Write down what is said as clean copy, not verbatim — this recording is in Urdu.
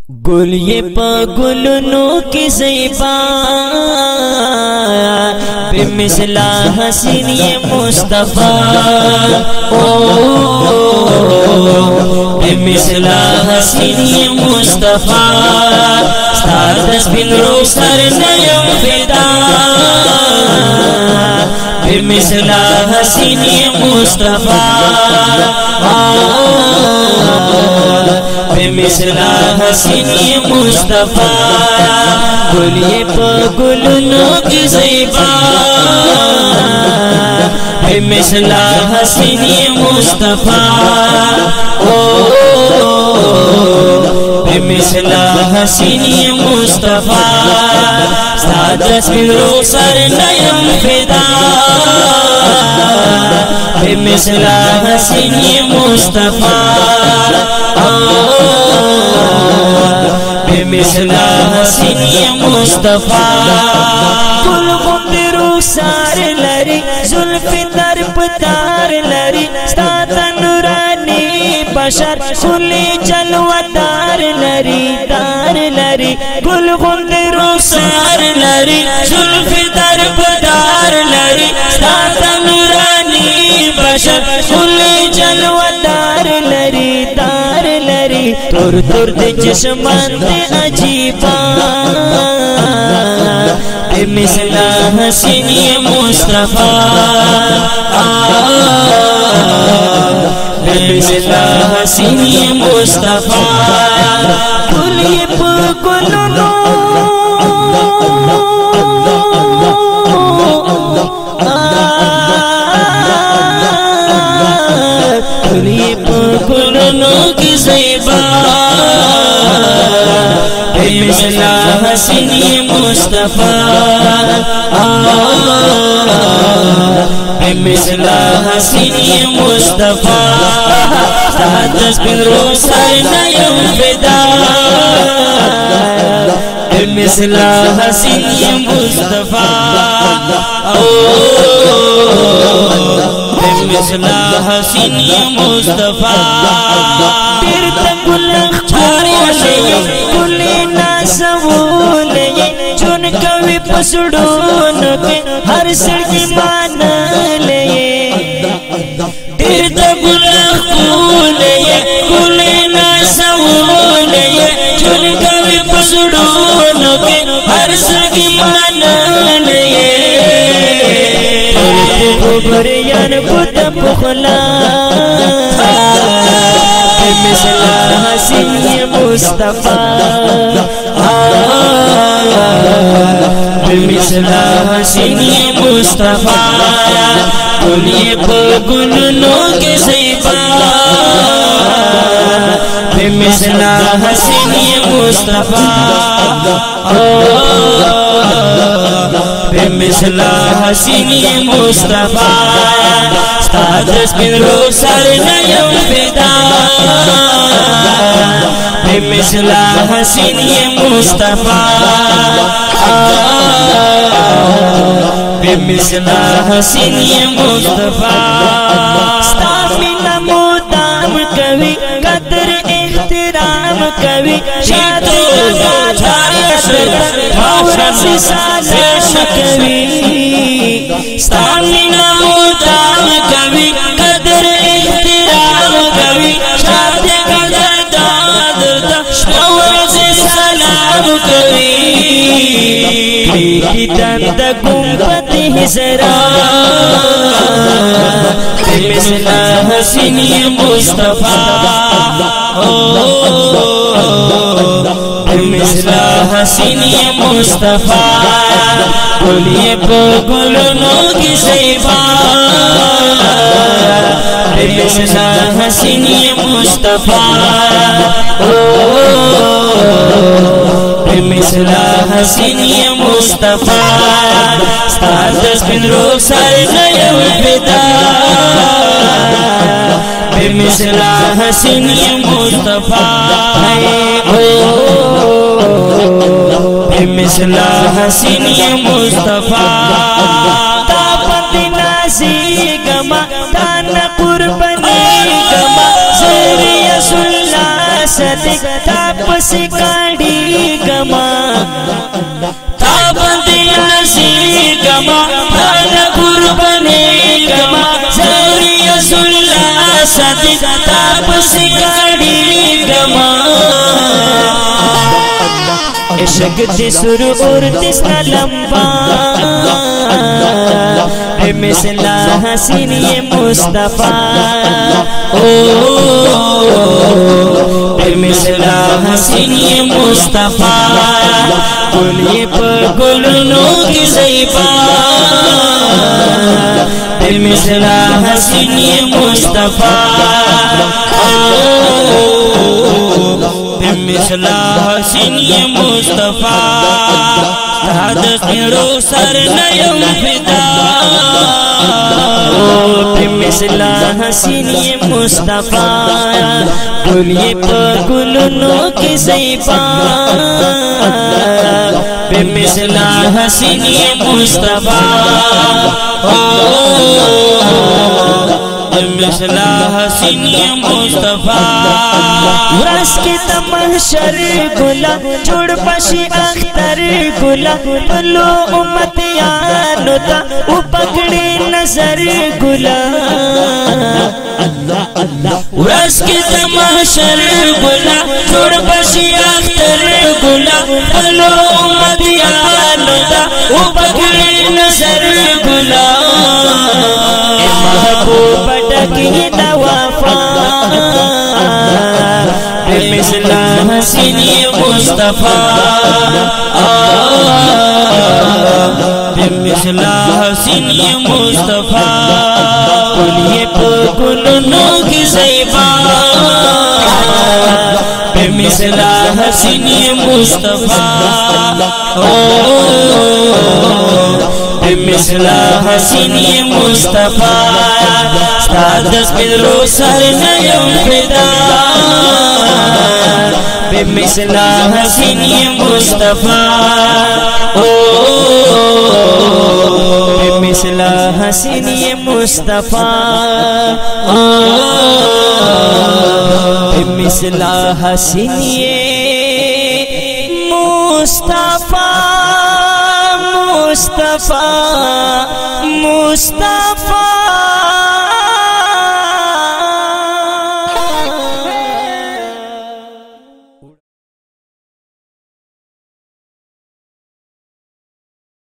گل یہ پا گلونو کی زیبا بے مثلا حسین یہ مصطفیٰ بے مثلا حسین یہ مصطفیٰ ستادس بن رو سر نیم فدا بے مثلا حسین یہ مصطفیٰ بے مثلا حسین یہ مصطفیٰ گل یہ پا گلونو کی زیبا بے مثلا حسین یہ مصطفیٰ بے مثلا حسین یہ مصطفیٰ ستادس بن رو سر نیم فدا بے مثلا حسین یہ مصطفیٰ بے مثلا حسین یہ مصطفیٰ گل غندرو سار لری زلف در پتار لری ستاتا نورانی بشر کلی جلوہ دار لری دار لری گل غندرو سار لری زلف در پتار لری ستاتا نورانی بشر کلی جلوہ دار لری دار لری تور تور دے چشمان دے عجیبا بے مثلا حسین یہ مصطفیٰ بے مثلا حسین یہ مصطفیٰ گل یہ پا گلونو گل یہ پا گلونو کی زیبا بے مثلا حسین یہ مصطفیٰ بے مثلا حسین یہ مصطفیٰ ستادس بن رو سر نیم فدا بے مثلا حسین یہ مصطفیٰ بے مثلا حسین یہ مصطفیٰ پھر تک کلی ناسوولے چون کوي پسڑونو کے ہر سڑکی مانا لے دیر دا گلخ کولے کلی ناسوولے چون کوي پسڑونو کے ہر سڑکی مانا لے بریان بوت پخلا بے مثلا حسین یہ مصطفیٰ بے مثلا حسین یہ مصطفیٰ گل یہ پا گلونو کی زیبا بے مثلا حسین یہ مصطفیٰ بے مثلا حسین یہ مصطفیٰ ستادس بن رو سر نیم فدا بے مثلا حسین یہ مصطفیٰ بے مثلا حسین یہ مصطفیٰ ستا مینہ مدام کوي قدر احترام کوي شادی لگا سالم کوي ستا مینہ مدام کوي قدر احترام کوي شادی لگا سلام کوي کی دند گنبد ہزرا بے مثلا حسین یہ مصطفیٰ بے مثلا حسین یہ مصطفیٰ گل یہ پا گلونو کی زیبا بے مثلا حسین یہ مصطفیٰ بے مثلا حسین یہ مصطفیٰ ستادس بن رو سر نیم فدا بے مثلا حسین یہ مصطفیٰ بے مثلا حسین یہ مصطفیٰ تاپت نازی گما تانا قربانی گما زیر یسول اللہ صدق تا پسی کاڑی گما تا بندی نسی گما تانا قربانی گما زری اللہ صدق تا پسی کاڑی گما عشق دی سرور تسنا لمبا بے مثلا حسین یہ مصطفیٰ بے مثلا حسین یہ مصطفیٰ گلی پر گلونو کی zyba بے مثلا حسین یہ مصطفیٰ بے مثلا حسین یہ مصطفیٰ حدث میرو سر نیم فدا بے مثلا حسین یہ مصطفیٰ گلی پر گلونو کی zyba بے مثلا حسین یہ مصطفیٰ بے مثلا حسین یہ مصطفیٰ ورس کی تمحشر گلا جوڑ پشی اختر گلا بلو امتیانو تا او پکڑی نظر گلا ورس کی تمحشر گلا جوڑ پشی اختر گلا بلو امتیانو تا او پکڑی نظر گلا محبوب ڈکی نوافا بے مثلا حسین یہ مصطفیٰ بے مثلا حسین یہ مصطفیٰ گلی پر گلونو کی zyba بے مثلا حسین یہ مصطفیٰ بے مثلا حسین یہ مصطفیٰ ستادس بدرو سر نیم فدا بے مثلا حسین یہ مصطفیٰ بے مثلا حسین یہ مصطفیٰ بے مثلا حسین یہ مصطفیٰ مصطفیٰ مصطفیٰ